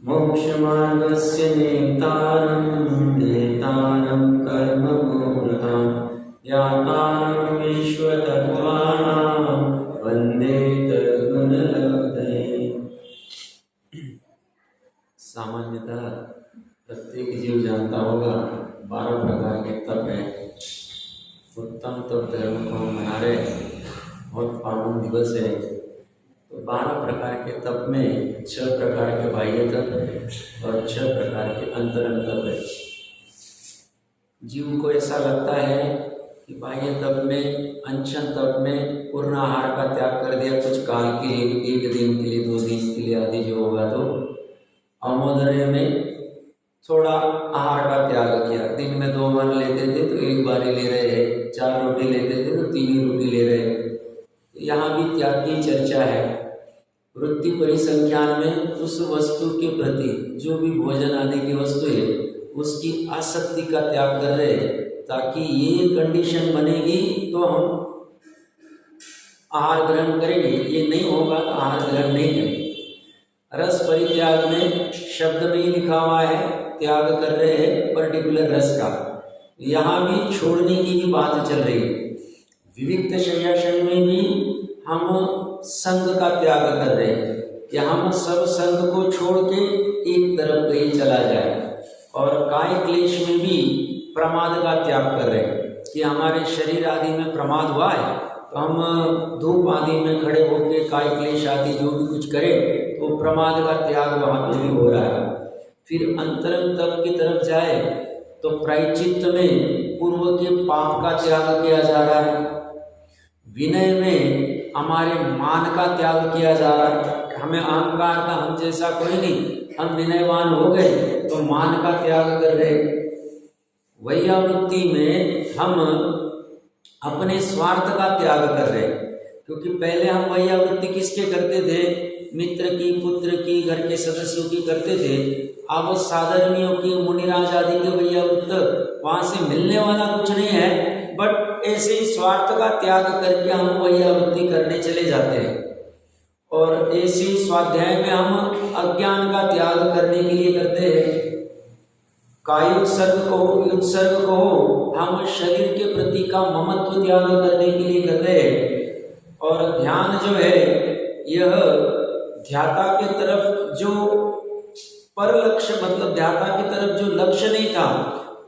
मोक्षमार्गस्य नेतारं नेतारं कर्ममुहूर्तं ज्ञातारं विश्वतत्त्वानां वन्दे तद्गुणलब्धये। सामान्यतः प्रत्येक जीव जानता होगा 12 प्रकार के तप है। उत्तम तप धर्म को हम मना रहे, बहुत पावन दिवस है। तो 12 प्रकार के तप में 6 प्रकार के बाह्य तप और 6 प्रकार के अंतरंग तप है। जीव को ऐसा लगता है कि बाह्य तप में, अनशन तप में पूर्ण आहार का त्याग कर दिया कुछ काल के लिए, 1 दिन के लिए, 2 दिन के लिए आदि जो होगा, तो अमोदर्य में थोड़ा आहार का त्याग किया। दिन में 2 बार लेते थे तो 1 बार ही ले रहे हैं, 4 रोटी लेते थे तो 3 ही रोटी ले रहे हैं। यहाँ भी त्याग की चर्चा है। वृत्ति परिसंख्यान में उस वस्तु के प्रति, जो भी भोजन आदि की वस्तु है, उसकी आसक्ति का त्याग कर रहे हैं, ताकि ये कंडीशन बनेगी तो हम आहार ग्रहण करेंगे। ये नहीं होगा तो आहार ग्रहण नहीं करेंगे। रस परित्याग में शब्द में ही लिखा हुआ है, त्याग कर रहे हैं पर्टिकुलर रस का। यहाँ भी छोड़ने की भी बात चल रही है। विविक्त शय्यासन में भी हम संग का त्याग कर रहे हैं कि हम सब संग को छोड़ के एक तरफ कहीं चला जाए। और काय क्लेश में भी प्रमाद का त्याग कर रहे हैं कि हमारे शरीर आदि में प्रमाद हुआ है तो हम धूप आदि में खड़े होकर काय क्लेश आदि जो भी कुछ करें तो प्रमाद का त्याग वहाँ पे भी हो रहा है। फिर अंतरंग तप की तरफ जाए तो प्रायश्चित्त में पूर्व के पाप का त्याग किया जा रहा है। विनय में हमारे मान का त्याग किया जा रहा है। हमें अहंकार था, हम जैसा कोई नहीं, हम विनयवान हो गए तो मान का त्याग कर रहे। वैयावृत्ति में हम अपने स्वार्थ का त्याग कर रहे, क्योंकि पहले हम वैयावृत्ति किसके करते थे? मित्र की, पुत्र की, घर के सदस्यों की करते थे। अब साधर्मियों की, मुनिराज आदि के वैयावृत्त, वहाँ से मिलने वाला कुछ नहीं है, बट ऐसे ही स्वार्थ का त्याग करके हम वैयावृत्ति करने चले जाते हैं। और ऐसे ही स्वाध्याय में हम अज्ञान का त्याग करने के लिए करते हैं। कायोत्सर्ग को, युत्सर्ग को हम शरीर के प्रति का ममत्व त्याग करने के लिए कर रहे हैं। और ध्यान जो है, यह ध्याता की तरफ जो पर लक्ष्य, मतलब ध्याता की तरफ जो लक्ष्य नहीं था,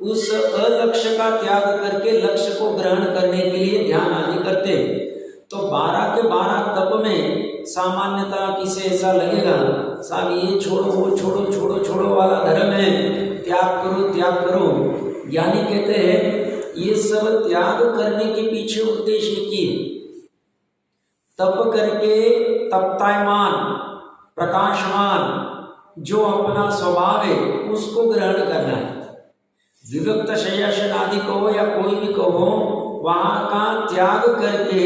उस अलक्ष्य का त्याग करके लक्ष्य को ग्रहण करने के लिए ध्यान आदि करते। तो 12 के 12 तप में सामान्यतः किसे ऐसा लगेगा साहब ये छोड़ो, वो छोड़ो, छोड़ो छोड़ो वाला धर्म है, त्याग करो, त्याग करो। ज्ञानी कहते हैं ये सब त्याग करने के पीछे उद्देश्य की, तप करके तप्तायमान, प्रकाशमान जो अपना स्वभाव है उसको ग्रहण करना है। विविक्त शय्यासन आदि कहो या कोई भी कहो, वहां का त्याग करके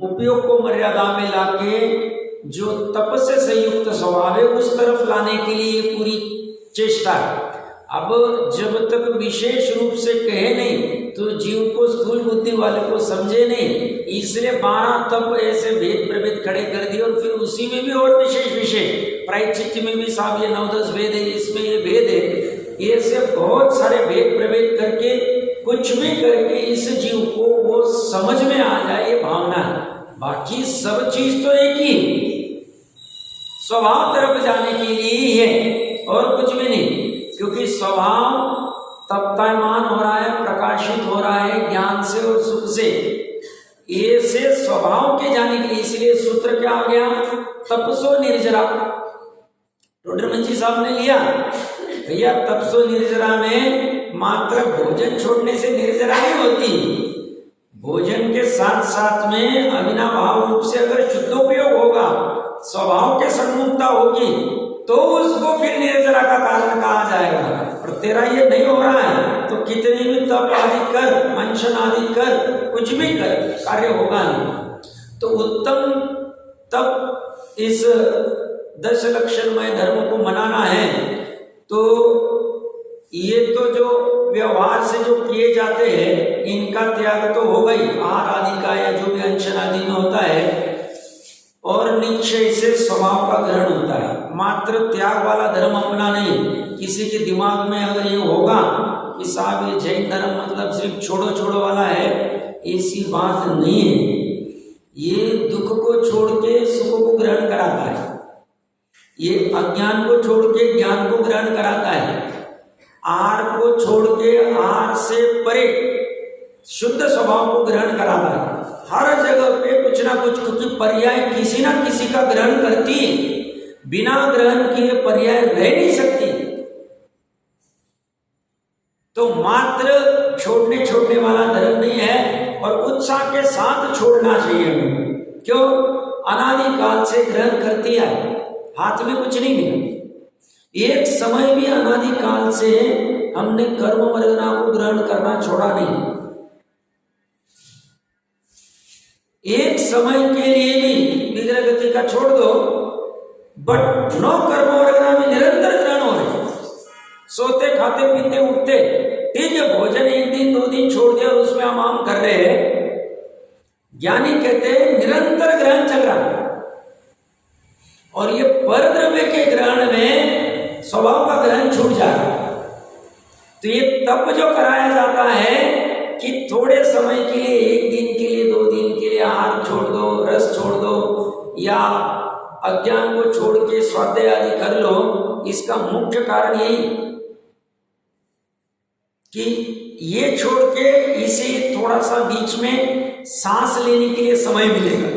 उपयोग को मर्यादा में लाके जो तप से संयुक्त स्वभाव है उस तरफ लाने के लिए पूरी चेष्टा है। अब जब तक विशेष रूप से कहे नहीं तो जीव को, स्थूल बुद्धि वाले को समझे नहीं, इसलिए 12 तप ऐसे भेद प्रभेद खड़े कर दिए। और फिर उसी में भी और विशेष विशेष प्रायश्चित्त में भी साहब ये 9-10 भेद है, इसमें ये भेद है, ये से बहुत सारे भेद प्रभेद करके कुछ भी करके इस जीव को वो समझ में आ जाए, ये भावना है। बाकी सब चीज तो एक ही स्वभाव तरफ जाने के लिए ही है और कुछ भी नहीं। क्योंकि स्वभाव तप्तायमान हो रहा है, प्रकाशित हो रहा है ज्ञान से और सुख से, ये से स्वभाव के जाने के लिए। इसलिए सूत्र क्या आ गया? तपसो निर्जरा। टोडरमंजी साहब ने लिया भैया, तपसो निर्जरा में मात्र भोजन छोड़ने से निर्जरा नहीं होती, भोजन के साथ साथ में अविनाभाव रूप से अगर शुद्धोपयोग होगा, स्वभाव के सन्मुखता होगी, तो उसको फिर निर्जरा का कारण कहा जाएगा। और तेरा ये नहीं हो रहा है तो कितने भी तप आदि कर, मंशन आदि कर, कुछ भी कर, कार्य होगा नहीं। तो उत्तम तप इस 10 लक्षणमय धर्म को मनाना है। तो ये तो जो व्यवहार से जो किए जाते हैं इनका त्याग तो हो गई, आहार आदि का या जो भी अनशन आदि में होता है। और निश्चय से स्वभाव का ग्रहण होता है। मात्र त्याग वाला धर्म अपना नहीं। किसी के दिमाग में अगर ये होगा कि साहब ये जैन धर्म मतलब सिर्फ छोड़ो छोड़ो वाला है, ऐसी बात नहीं है। ये दुख को छोड़ के सुख को ग्रहण कराता है, ये अज्ञान को छोड़ के ज्ञान को ग्रहण कराता है, आर को छोड़ के आर से परे शुद्ध स्वभाव को ग्रहण कराता है। हर जगह पे कुछ ना कुछ, क्योंकि पर्याय किसी ना किसी का ग्रहण करती है, बिना ग्रहण किए पर्याय रह नहीं सकती। तो मात्र छोड़ने वाला धर्म नहीं है, और उत्साह के साथ छोड़ना चाहिए हमें। क्यों? अनादि काल से ग्रहण करती है, हाथ में कुछ नहीं मिला। एक समय भी अनादि काल से हमने कर्म वर्गना को ग्रहण करना छोड़ा नहीं। एक समय के लिए भी विग्रह गति का छोड़ दो, बट नो कर्म वर्गना में निरंतर ग्रहण हो रहे। सोते खाते पीते उठते, ठीक है, भोजन एक दिन दो दिन छोड़ दिया और उसमें हम आम कर रहे हैं। ज्ञानी कहते हैं निरंतर ग्रहण चल रहा है। और ये परद्रव्य के ग्रहण में स्वभाव का ग्रहण छूट जाए। तो ये तप जो कराया जाता है कि थोड़े समय के लिए, एक दिन के लिए, दो दिन के लिए आहार छोड़ दो, रस छोड़ दो, या अज्ञान को छोड़ के स्वाध्याय आदि कर लो, इसका मुख्य कारण यही कि ये छोड़ के इसे थोड़ा सा बीच में सांस लेने के लिए समय मिलेगा।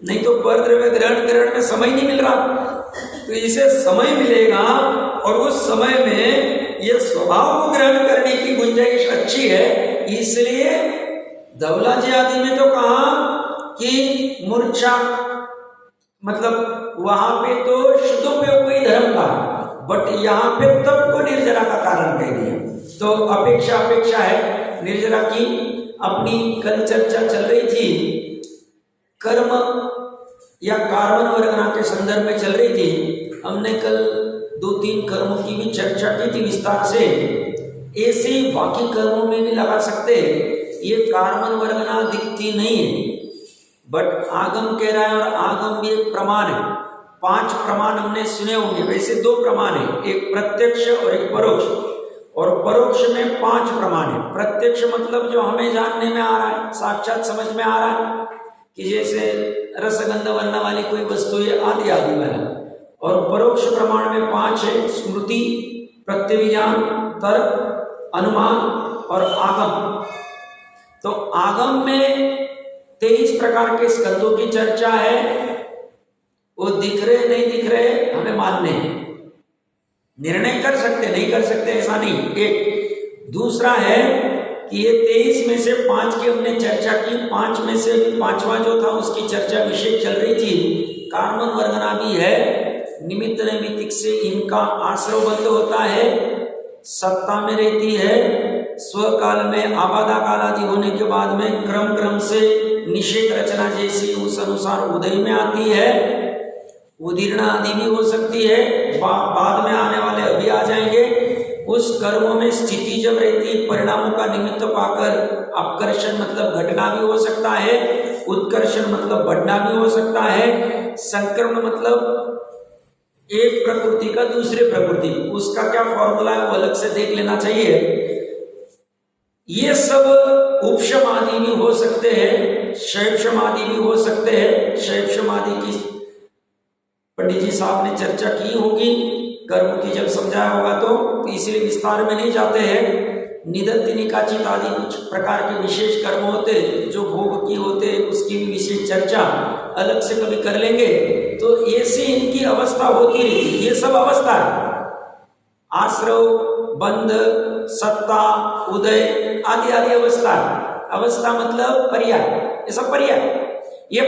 नहीं तो परद्रव्य ग्रहण में समय नहीं मिल रहा, तो इसे समय मिलेगा और उस समय में ये स्वभाव को ग्रहण करने की गुंजाइश अच्छी है। इसलिए धवला जी आदि में तो कहा कि मूर्छा, मतलब वहां पे तो शुद्धोपयोग को ही धर्म था, बट यहाँ पे तप को निर्जरा का कारण कह दिया। तो अपेक्षा है निर्जरा की। अपनी कल चर्चा चल रही थी कर्म या कार्बन वर्गना के संदर्भ में चल रही थी। हमने कल 2-3 कर्मों की भी चर्चा की थी विस्तार से। ऐसे ही बाकी कर्मों में भी लगा सकते। ये कार्बन वर्गना दिखती नहीं है, बट आगम कह रहा है, और आगम भी एक प्रमाण है। 5 प्रमाण हमने सुने होंगे, वैसे 2 प्रमाण है, एक प्रत्यक्ष और एक परोक्ष। और परोक्ष में 5 प्रमाण है। प्रत्यक्ष मतलब जो हमें जानने में आ रहा है, साक्षात समझ में आ रहा है, कि जैसे रसगंध वर्ण वाली कोई वस्तु है, आदि आदि वाला। और परोक्ष प्रमाण में 5 है, स्मृति, प्रत्यभिज्ञान, तर्क, अनुमान और आगम। तो आगम में 23 प्रकार के स्कंदों की चर्चा है। वो दिख रहे नहीं दिख रहे हमें मानने हैं, निर्णय कर सकते नहीं कर सकते ऐसा नहीं। एक दूसरा है कि ये 23 में से 5 की हमने चर्चा की, 5 में से अभी 5वां जो था उसकी चर्चा विशेष चल रही थी। कार्बन वर्गना भी है, निमित्त नैमित्तिक से इनका आश्रय बंध होता है, सत्ता में रहती है, स्वकाल में आबादा काल आदि होने के बाद में क्रम से निषेध रचना जैसी उस अनुसार उदय में आती है। उदीर्ण आदि भी हो सकती है, बाद में आने वाले अभी आ जाएंगे। उस कर्मों में स्थिति जब रहती, परिणामों का निमित्त पाकर अपकर्षण मतलब घटना भी हो सकता है, उत्कर्षण मतलब बढ़ना भी हो सकता है, संक्रमण मतलब एक प्रकृति का दूसरे प्रकृति, उसका क्या फॉर्मूला है वो अलग से देख लेना चाहिए। ये सब उपशम आदि भी हो सकते हैं, शैवशम आदि भी हो सकते हैं। शैवशम आदि की पंडित जी साहब ने चर्चा की होगी, कर्म की जब समझाया होगा तो इसलिए विस्तार में नहीं जाते हैं। निदत्ति निकाचित आदि कुछ प्रकार के विशेष कर्म होते जो भोग की होते, उसकी भी विशेष चर्चा अलग से कभी कर लेंगे। तो ऐसी इनकी अवस्था होती रहती, ये सब अवस्था है, आश्रव, बंध, सत्ता, उदय आदि आदि अवस्था। अवस्था मतलब पर्याय, ये सब पर्याय। ये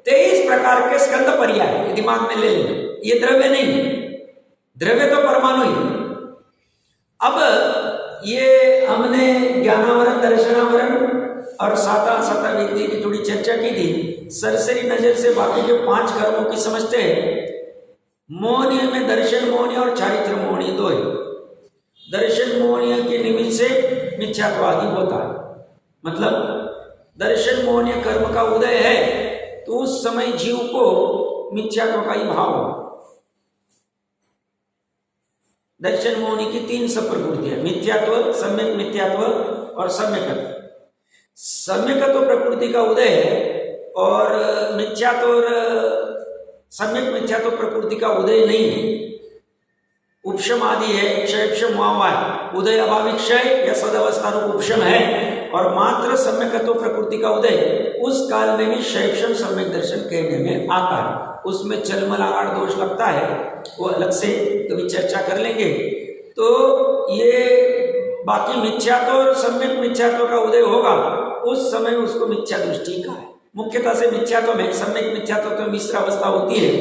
23 प्रकार के स्कंद पर्याय, ये दिमाग में ले लें। ये द्रव्य नहीं, द्रव्य तो परमाणु ही। अब ये हमने ज्ञानावरण, दर्शनावरण और साता विद्या की थोड़ी चर्चा की थी। सरसरी नजर से बाकी के 5 कर्मों की समझते हैं। मोहनीय में दर्शन मोहनीय और चारित्र मोहनीय 2 है। दर्शन मोहनीय के निमित्त से मिथ्यात्वादि होता है, मतलब दर्शन मोहनीय कर्म का उदय है तो उस समय जीव को मिथ्यात्व का ही भाव होगा। दर्शन मोहनी की 3 सब प्रकृतियां, मिथ्यात्व, सम्यक मिथ्यात्व और सम्यकत्व। सम्यकत्व प्रकृति का उदय है और मिथ्यात्व और सम्यक मिथ्यात्व प्रकृति का उदय नहीं है। उपशम आदि है, क्षयक्षम हुआ है, उदय अभावी क्षय या सदवस्था रूप उपशम है और मात्र सम्यकत्व प्रकृति का उदय उस काल में भी क्षयक्षम सम्यक दर्शन कहने में आता है। उसमें चलमल आकार दोष लगता है, वो अलग से कभी चर्चा कर लेंगे। तो ये बाकी मिथ्यात्व और सम्यक मिथ्यात्व का उदय होगा उस समय उसको मिथ्या दृष्टि का है। मुख्यतः से मिथ्यात्व में, सम्यक मिथ्यात्व तो मिश्र अवस्था होती है,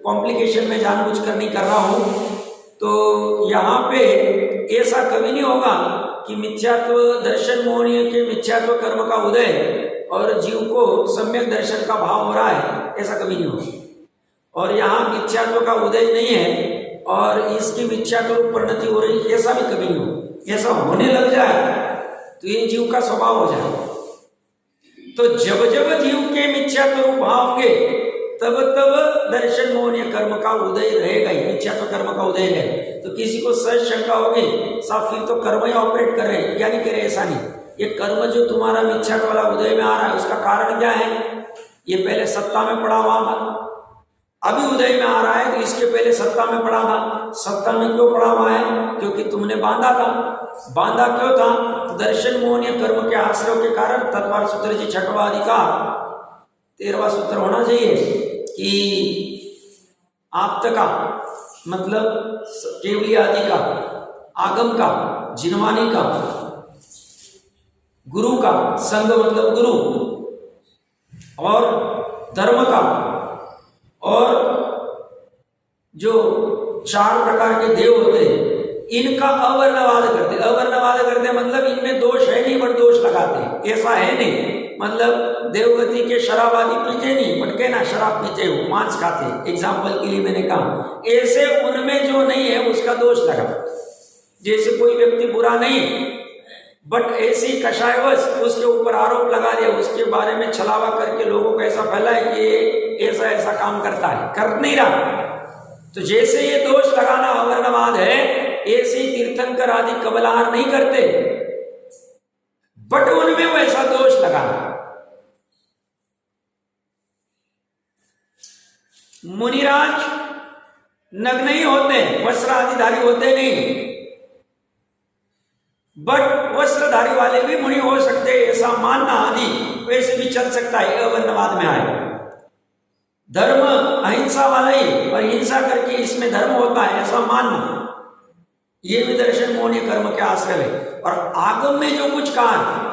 कॉम्प्लिकेशन में जानबूझकर नहीं कर रहा हूं। तो यहाँ पे ऐसा कभी नहीं होगा कि मिथ्यात्व दर्शन मोहनीय के मिथ्यात्व कर्म का उदय और जीव को सम्यक दर्शन का भाव हो रहा है, ऐसा कभी नहीं होगा। और यहाँ मिथ्यात्व का उदय नहीं है और इसकी मिथ्यात्व परिणति हो रही, ऐसा भी कभी नहीं हो। ऐसा होने लग जाए तो ये जीव का स्वभाव हो जाए। तो जब जब जीव के मिथ्यात्व रूप भाव होंगे तब तब दर्शन मोहनीय कर्म का उदय रहेगा ही, मिथ्यात्व कर्म का उदय है। तो किसी को सहज शंका होगी, साहब फिर तो कर्म ही ऑपरेट कर रहे हैं, क्या नहीं करे? ऐसा नहीं, ये कर्म जो तुम्हारा मिथ्यात्व वाला उदय में आ रहा है उसका कारण क्या है? ये पहले सत्ता में पड़ा हुआ था, अभी उदय में आ रहा है, तो इसके पहले सत्ता में पड़ा था। सत्ता में क्यों पड़ा हुआ है? क्योंकि तुमने बांधा था। बांधा क्यों था? तो दर्शन मोहनीय कर्म के आश्रय के कारण। तत्वार सूत्र जी छठवां आदि का 13वां सूत्र होना चाहिए कि आप्त का मतलब केवली आदि का, आगम का, जिनवानी का, गुरु का, संग मतलब गुरु, और धर्म का, और जो 4 प्रकार के देव होते हैं इनका अवर्णवाद करते। अवर्णवाद करते मतलब इनमें दोष है नहीं बट दोष लगाते, ऐसा है नहीं। मतलब देवगति के शराबादी पीते नहीं बट कहना शराब पीते हो, मांस खाते, एग्जाम्पल के लिए मैंने कहा। ऐसे उनमें जो नहीं है उसका दोष लगा। जैसे कोई व्यक्ति बुरा नहीं बट ऐसी कषायवश उसके ऊपर आरोप लगा दिया, उसके बारे में छलावा करके लोगों को ऐसा फैलाए कि ऐसा ऐसा काम करता है, कर नहीं रहा। तो जैसे ये दोष लगाना अवर्णवाद है, ऐसे ही तीर्थंकर आदि कबलाहार नहीं करते बट उनमें वैसा दोष लगाना। मुनिराज नग्न ही होते, वस्त्र आदिधारी होते नहीं, बट वस्त्रधारी वाले भी मुनि हो सकते, ऐसा मानना आदि वैसे भी चल सकता है, अवर्णवाद में आए। धर्म अहिंसा वाला ही और हिंसा करके इसमें धर्म होता है, ऐसा मानना, ये भी दर्शन मोहनीय कर्म के आश्रय है। और आगम में जो कुछ कहा है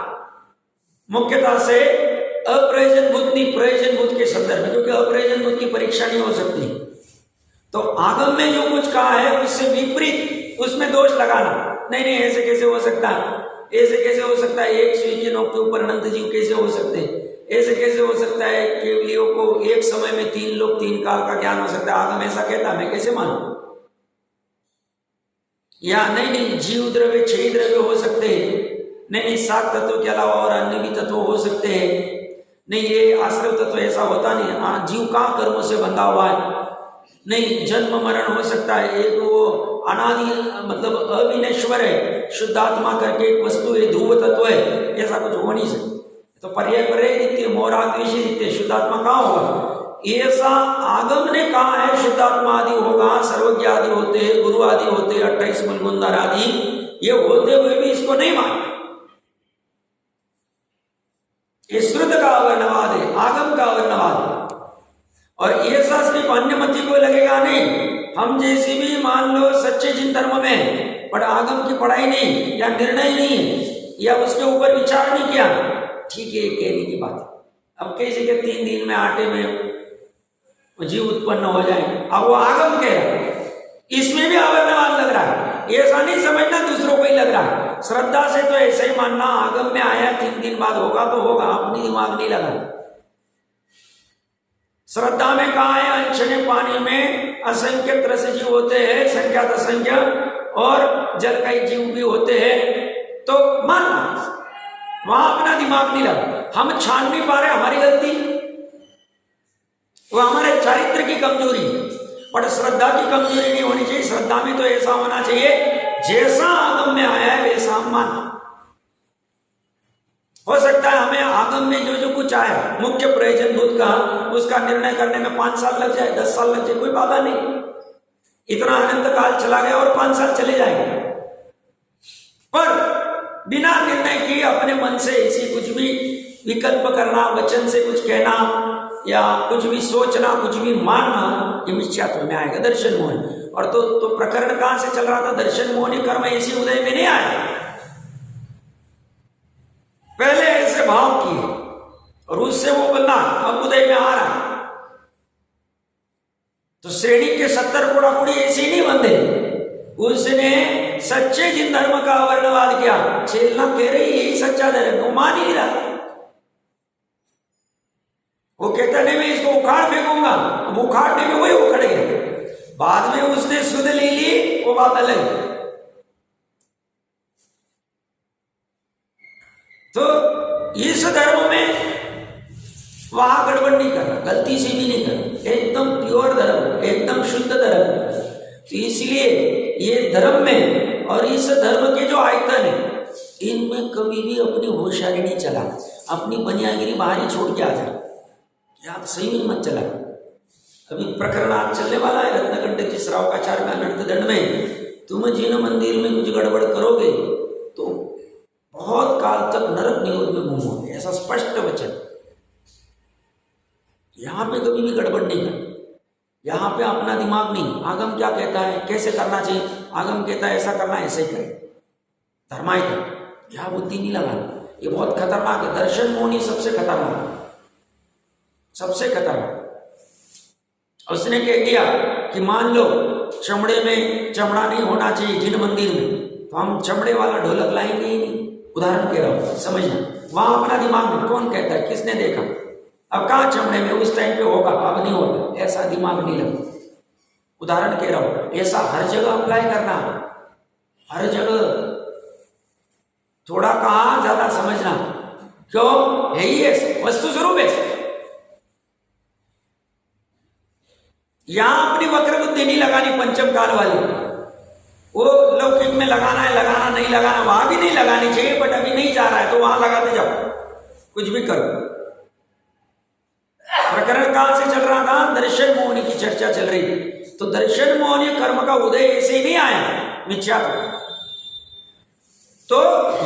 मुख्यतः से अप्रयोजनभूत नहीं प्रयोजनभूत के संदर्भ में, क्योंकि अप्रयोजनभूत की परीक्षा नहीं हो सकती। तो आगम में जो कुछ कहा है उससे विपरीत उसमें दोष लगाना, नहीं नहीं ऐसे कैसे हो सकता है, ऐसे कैसे हो सकता है, एक सुई की नोक के ऊपर अनंत जीव कैसे हो सकते हैं, ऐसे कैसे हो सकता है, केवलियों को एक समय में 3 लोक 3 काल का ज्ञान हो सकता है, आगम ऐसा कहता, मैं कैसे मानूं? या नहीं जीव द्रव्य 6 द्रव्य हो सकते हैं, नहीं 7 तत्व के अलावा और अन्य भी तत्व हो सकते हैं, नहीं ये आश्रय तत्व ऐसा होता नहीं। हाँ, जीव कहाँ कर्मों से बंधा हुआ है, नहीं जन्म मरण हो सकता है, एक वो अनादि मतलब अविनश्वर है, शुद्धात्मा करके एक वस्तु है, ध्रुव तत्व है, ऐसा कुछ हो नहीं सकता। तो पर्याय पर्याय दिखते, मोराग्निशी दिखते, शुद्धात्मा कहाँ होगा? ऐसा आगम ने कहा है शुद्धात्मा आदि होगा, सर्वज्ञ आदि होते हैं, गुरु आदि होते हैं, 28 मूलगुंधर आदि, ये होते हुए भी इसको नहीं माना। ये श्रुत का अवर्णवाद है, आगम का अवर्णवाद। और ऐसा सिर्फ अन्य मति को लगेगा नहीं, हम जैसे भी मान लो सच्चे जिन धर्म में पर आगम की पढ़ाई नहीं या निर्णय नहीं या उसके ऊपर विचार नहीं किया, ठीक है कहने की बात है। अब कैसे के 3 दिन में आटे में जीव उत्पन्न हो जाए, अब वो आगम कह रहा है, इसमें भी अवर्णवाद लग रहा है। ऐसा नहीं समझना दूसरों को ही लग रहा है, श्रद्धा से तो ऐसे ही मानना, आगम में आया 3 दिन बाद होगा तो होगा, अपनी दिमाग नहीं लगा। श्रद्धा में कहा है अंशने पानी में असंख्य तरह जीव होते हैं, संख्यात असंख्य, और जल का जीव भी होते हैं, तो मानना, वहां अपना दिमाग नहीं लगा। हम छान नहीं पा रहे, हमारी गलती, वो हमारे चारित्र की कमजोरी है, बट श्रद्धा की कमजोरी नहीं होनी चाहिए। श्रद्धा में तो ऐसा होना चाहिए जैसा आगम में आया है वैसा हम माने। हो सकता है हमें आगम में जो जो कुछ आया, मुख्य प्रयोजन बुद्ध का, उसका निर्णय करने में 5 साल लग जाए, 10 साल लग जाए, कोई बाधा नहीं। इतना अनंत काल चला गया और 5 साल चले जाएंगे, पर बिना निर्णय किए अपने मन से ऐसी कुछ भी विकल्प करना, वचन से कुछ कहना या कुछ भी सोचना, कुछ भी मानना, ये मिथ्यात्व में आएगा, दर्शन मोहन। और तो प्रकरण कहां से चल रहा था? दर्शन मोहनी कर्म ऐसी उदय में नहीं आया, पहले ऐसे भाव किए और उससे वो बंदा अब उदय में आ रहा है। तो श्रेणी के 70 कोड़ा कुड़ी ऐसे ही नहीं बंधे, उसने सच्चे जिन धर्म का वर्णवाद किया। छेलना कह रही यही सच्चा धर्म, वो मान ही नहीं रहा। वो कहता नहीं मैं इसको उखाड़ फेंकूंगा, अब उखाड़ने में वही उखड़ गया। बाद में उसने सुध ले ली, वो बात अलग। तो इस धर्म में वहां गड़बड़ नहीं करना, गलती से भी नहीं करना, एकदम प्योर धर्म, एकदम शुद्ध धर्म। तो इसलिए ये धर्म में और इस धर्म के जो आयतन है, इनमें कभी भी अपनी होशियारी नहीं चला, अपनी बनियागिरी बाहर ही छोड़ के आ जाए, याद सही में मत चला। अभी प्रकरण आज चलने वाला है रत्नकंठ जिस रावकाचार्य में अनर्थ दंड में, तुम जिन मंदिर में कुछ गड़बड़ करोगे तो बहुत काल तक नरक निरोध में घूमोगे, ऐसा स्पष्ट वचन। यहां पे कभी भी गड़बड़ नहीं कर, यहां पे अपना दिमाग नहीं, आगम क्या कहता है कैसे करना चाहिए, आगम कहता है ऐसा करना ऐसे ही करे, धर्मायत, यहां बुद्धि नहीं लगाना। ये बहुत खतरनाक है, दर्शन मोहनी सबसे खतरनाक, सबसे खतरनाक। उसने कह दिया कि मान लो चमड़े में चमड़ा नहीं होना चाहिए जिन मंदिर में, तो हम चमड़े वाला ढोलक लाएंगे ही नहीं। उदाहरण कह रहा हूं, समझना। वहां अपना दिमाग में कौन कहता है, किसने देखा, अब कहां चमड़े में उस टाइम पे होगा, अब नहीं होगा, ऐसा दिमाग नहीं लगा। उदाहरण कह रहा हूं, ऐसा हर जगह अप्लाई करना, हर जगह, थोड़ा कहां ज्यादा समझना, क्यों है ही ऐसे, वस्तु स्वरूप ऐसे। यहां अपनी वक्र बुद्धि नहीं लगानी पंचम काल वाली, वो लौकिक में लगाना है, लगाना नहीं लगाना, वहां भी नहीं लगानी चाहिए, बट अभी नहीं जा रहा है तो वहां लगाते जाओ, कुछ भी करो। प्रकरण कहां से चल रहा था? दर्शन मोहनी की चर्चा चल रही। तो दर्शन मोहनी कर्म का उदय ऐसे ही नहीं आया, मिथ्यात्व। तो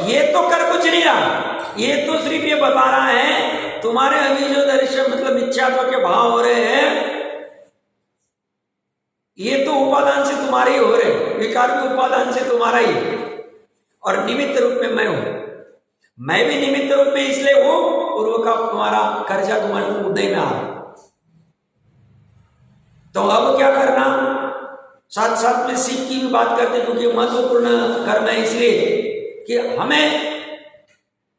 ये तो कर कुछ नहीं रहा, ये तो सिर्फ ये बता रहा है तुम्हारे अभी जो दर्शन मतलब मिथ्यात्व के भाव हो रहे हैं, ये तो उपादान से तुम्हारे ही हो रहे, विकार भी उपादान से तुम्हारा ही, और निमित्त रूप में मैं हूं। मैं भी निमित्त रूप में इसलिए हूं, पूर्व का तुम्हारा कर्जा तुम्हारे उदय में आ रहा। तो अब क्या करना, साथ साथ में सीख की भी बात करते, क्योंकि महत्वपूर्ण कर्म है, इसलिए कि हमें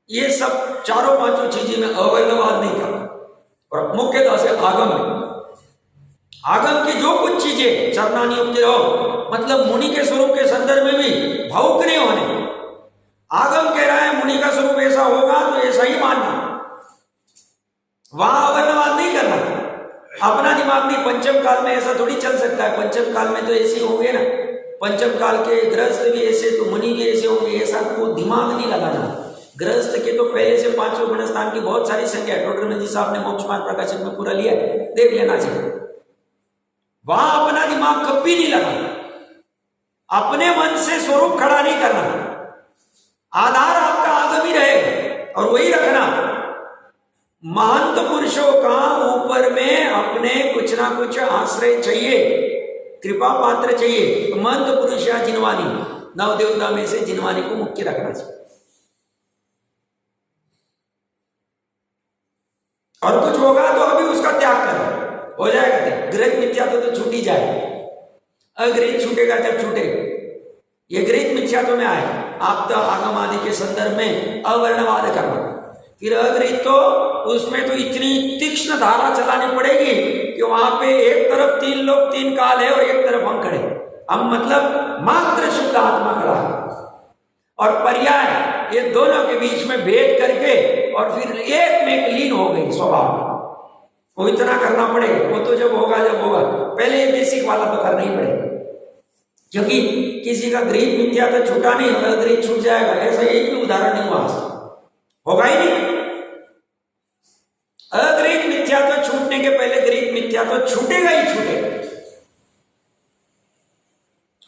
ये सब चारों पांचों चीजें में अवैधवाद नहीं करना, और मुख्यतः से आगम में, आगम की जो कुछ चीजें चरणानियुक्त रहो, मतलब मुनि के स्वरूप के संदर्भ में भी भावुक नहीं होने। आगम कह रहा है मुनि का स्वरूप ऐसा होगा तो ऐसा ही मानना, वहां अवैधवाद नहीं करना, अपना दिमाग नहीं। पंचम काल में ऐसा थोड़ी चल सकता है, पंचम काल में तो ऐसे होंगे ना, पंचम काल के गृहस्थ भी ऐसे तो मुनि भी ऐसे होंगे, ऐसा को दिमाग नहीं लगाना। गृहस्थ के तो पहले से 5 गुण स्थान की बहुत सारी संख्या है, डॉक्टर नंदी साहब ने मोक्ष मार्ग प्रकाशन में पूरा लिया, देख लेना चाहिए। वहां अपना दिमाग कभी नहीं लगाना, अपने मन से स्वरूप खड़ा नहीं करना, आधार आपका आगम ही रहेगा और वही रखना। महंत पुरुषों का ऊपर में अपने कुछ ना कुछ आश्रय चाहिए, कृपा पात्र चाहिए। तो महंत पुरुष या जिनवानी, नव देवता में से जिनवानी को मुख्य रखना चाहिए। और कुछ होगा तो अभी उसका त्याग करो, हो जाएगा। गृहित मिथ्या तो छूट ही जाए, अगृहित छूटेगा जब छूटेगा। ये गृहित मिथ्या तो में आए, आप तो आगम आदि के संदर्भ में अवर्णवाद करना, फिर अगृहित तो उसमें तो इतनी तीक्ष्ण धारा चलानी पड़ेगी कि वहां पे एक तरफ 3 लोग 3 काल है और एक तरफ हम खड़े, हम मतलब मात्र शुद्ध आत्मा खड़ा है, और पर्याय ये दोनों के बीच में भेद करके और फिर एक में लीन हो गई स्वभाव। वो इतना करना पड़ेगा, वो तो जब होगा पहले ये बेसिक वाला तो करना ही पड़ेगा, क्योंकि किसी का गृहीत मिथ्या तो छूटा नहीं, और गृहीत छूट जाएगा ऐसा एक भी उदाहरण नहीं हुआ, होगा ही नहीं। अगृहीत मिथ्या तो छूटने के पहले गृहीत मिथ्या तो छूटेगा ही छूटेगा,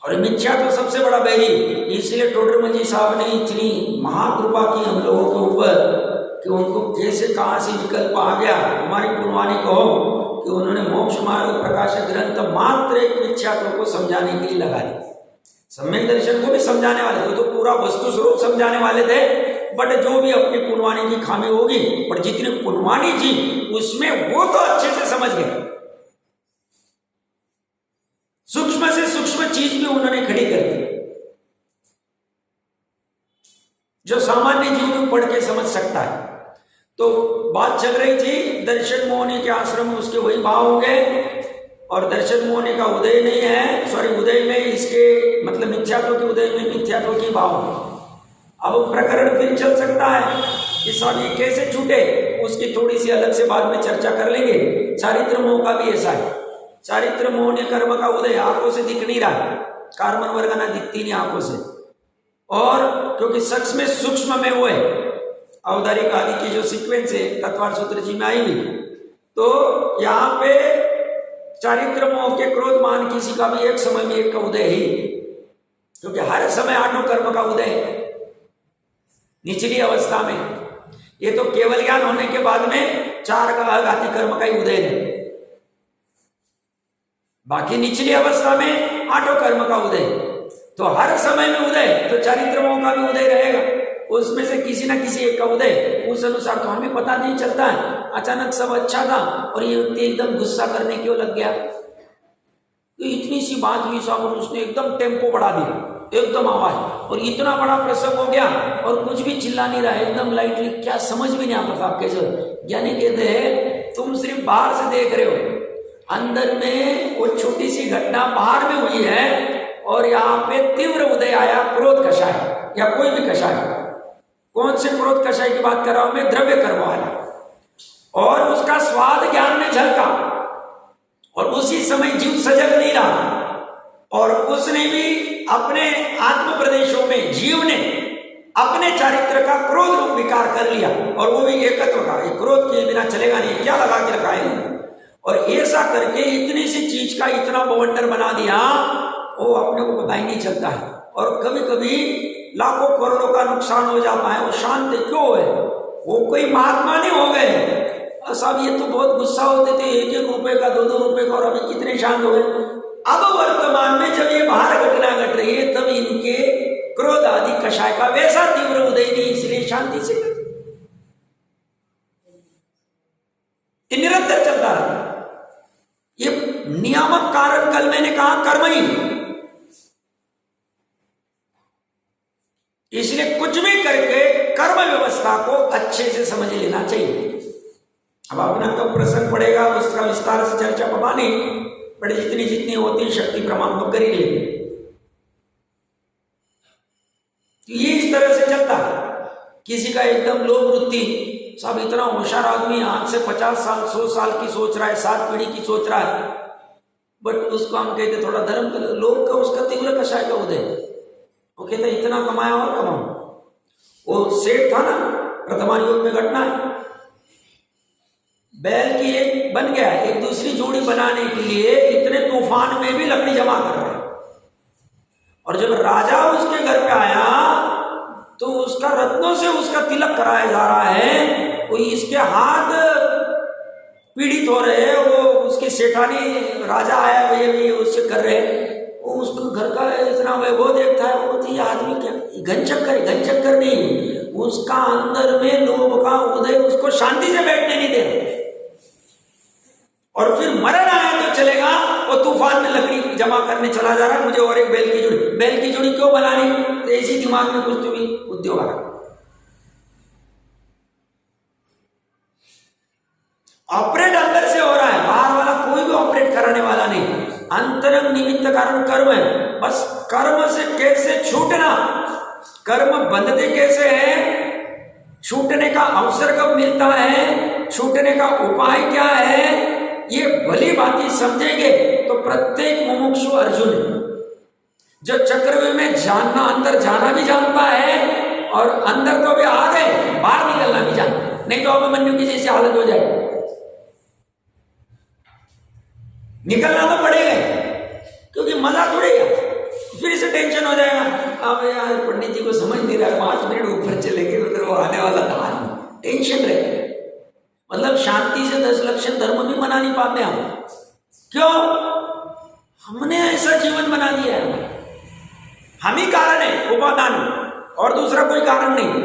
और मिथ्या तो सबसे बड़ा बैरी। इसलिए टोडरमल जी साहब ने इतनी महाकृपा की हम लोगों के ऊपर कि उनको कैसे कहां से विकल्प आ गया। हमारी पुनवानी को कि उन्होंने मोक्ष मार्ग प्रकाशक ग्रंथ मात्र एक मिथ्यात्व को समझाने के लिए लगा दी। सम्यक दर्शन को भी समझाने वाले थे, तो पूरा वस्तु स्वरूप समझाने वाले थे, बट जो भी अपनी पुनवानी की खामी होगी, पर जितनी पुनवानी जी उसमें वो तो अच्छे से समझ गए, सूक्ष्म से सूक्ष्म चीज भी उन्होंने खड़ी कर दी, जो सामान्य जीव में पढ़ के समझ सकता है। तो बात चल रही थी दर्शन मोहनी के आश्रम में उसके वही भाव होंगे, और दर्शन मोहनी का उदय नहीं है, सॉरी उदय में इसके मतलब मिथ्यात्व के उदय में मिथ्यात्व की भाव। अब प्रकरण फिर चल सकता है कि साहब ये कैसे छूटे, उसकी थोड़ी सी अलग से बाद में चर्चा कर लेंगे। चारित्र मोह का भी ऐसा है, चारित्र मोह ने कर्म का उदय आंखों से दिख नहीं रहा, कार्बन वर्गना दिखती नहीं आंखों से, और क्योंकि सच में सूक्ष्म में वो है अवधारिक आदि की जो सीक्वेंस है तत्वार सूत्र जी में आई हुई, तो यहाँ पे चारित्र मोह के क्रोध मान किसी का भी एक समय में एक का उदय ही, क्योंकि हर समय आठों कर्म का उदय है निचली अवस्था में। ये तो केवल ज्ञान होने के बाद में चार का अघाती कर्म का ही उदय है, बाकी निचली अवस्था में आठों कर्म का उदय। तो हर समय में उदय, तो चारित्र मोह का भी उदय रहेगा, उसमें से किसी ना किसी एक का उदय। उस अनुसार तो हमें पता नहीं चलता है, अचानक सब अच्छा था और ये व्यक्ति एकदम गुस्सा करने क्यों लग गया, तो इतनी सी बात हुई साहब और उसने एकदम टेम्पो बढ़ा दिया, एकदम आवाज, और इतना बड़ा प्रसंग हो गया और कुछ भी चिल्ला नहीं रहा, एकदम लाइटली, क्या समझ भी नहीं आता था कैसे। यानी कहते हैं तुम सिर्फ बाहर से देख रहे हो, अंदर में वो छोटी सी घटना बाहर में हुई है, और यहाँ पे तीव्र उदय आया क्रोध कषाय या कोई भी कषाय। कौन से क्रोध कषाय की बात कर रहा हूं मैं, द्रव्य कर्म वाला, और उसका स्वाद ज्ञान में झलका, और उसी समय जीव सजग नहीं रहा, और उसने भी अपने आत्म प्रदेशों में जीव ने अपने चारित्र का क्रोध रूप विकार कर लिया, और वो भी एकत्व का, क्रोध के बिना चलेगा नहीं, क्या लगा के रखा है, और ऐसा करके इतनी सी चीज का इतना बवंडर बना दिया, वो अपने को पता ही नहीं चलता है, और कभी कभी लाखों करोड़ों का नुकसान हो जाता है। वो शांत क्यों है, वो कोई महात्मा नहीं हो गए साहब, ये तो बहुत गुस्सा होते थे, एक एक रुपए का, दो दो रुपए का, और अभी कितने शांत हो गए। अब वर्तमान में जब ये बाहर घटना घट रही है, तब इनके क्रोध आदि कषाय का वैसा तीव्र उदय नहीं, इसलिए शांति से कर, ये निरंतर चलता रहा। ये नियामक कारण कल मैंने कहा कर्म ही, इसलिए कुछ भी करके कर्म व्यवस्था को अच्छे से समझ लेना चाहिए। अब अपना कब प्रसंग पड़ेगा उसका विस्तार से चर्चा पता नहीं, बट जितनी जितनी होती शक्ति प्रमाण तो कर ही लेंगे। ये इस तरह से चलता, किसी का एकदम लोभ वृत्ति, सब इतना होशियार आदमी आज से 50 साल 100 साल की सोच रहा है, 7 पीढ़ी की सोच रहा है, बट उसको हम कहते थोड़ा धर्म कर, लोभ का उसका तीव्र कषाय का उदय, वो कहते इतना कमाया और कमाओ। वो सेठ था ना, वर्तमान युग में घटना है, बैल की एक बन गया, एक दूसरी जोड़ी बनाने के लिए इतने तूफान में भी लकड़ी जमा कर रहा है, और जब राजा उसके घर पे आया तो उसका रत्नों से उसका तिलक कराया जा रहा है, वो इसके हाथ पीड़ित हो रहे हैं, वो उसके सेठानी राजा आया ये भी उससे कर रहे हैं, वो उसको घर का इतना वैभव देखता है, वो ये आदमी क्या घनचक्कर नहीं, उसका अंदर में लोभ का उदय उसको शांति से बैठने नहीं दे, और फिर मरण आया तो चलेगा, वो तूफान में लकड़ी जमा करने चला जा रहा है, मुझे और एक बैल की जोड़ी क्यों बनानी, तो ऐसी दिमाग में कुछ तो भी उद्योग आ रहा। ऑपरेट अंदर से हो रहा है, बाहर वाला कोई भी ऑपरेट कराने वाला नहीं, अंतरंग निमित्त कारण कर्म है, बस कर्म से कैसे छूटना, कर्म बंधते कैसे है, छूटने का अवसर कब मिलता है, छूटने का उपाय क्या है, ये भली भांति समझेंगे तो प्रत्येक मुमुक्षु अर्जुन जो चक्रव्यूह में जानना, अंदर जाना भी जानता है और अंदर तो भी आ गए, बाहर निकलना भी जानता, नहीं तो अभिमन्यु की जैसी हालत हो जाए। निकलना तो पड़ेगा क्योंकि मजा थोड़ेगा, फिर से टेंशन हो जाएगा। अब यार पंडित जी को समझ नहीं रहा, 5 मिनट ऊपर चलेंगे उधर वो आने वाला था, टेंशन रहता है। मतलब शांति से 10 लक्षण धर्म भी मना नहीं पाते हम, क्यों? हमने ऐसा जीवन बना दिया है, हम ही कारण है, उपादान, और दूसरा कोई कारण नहीं।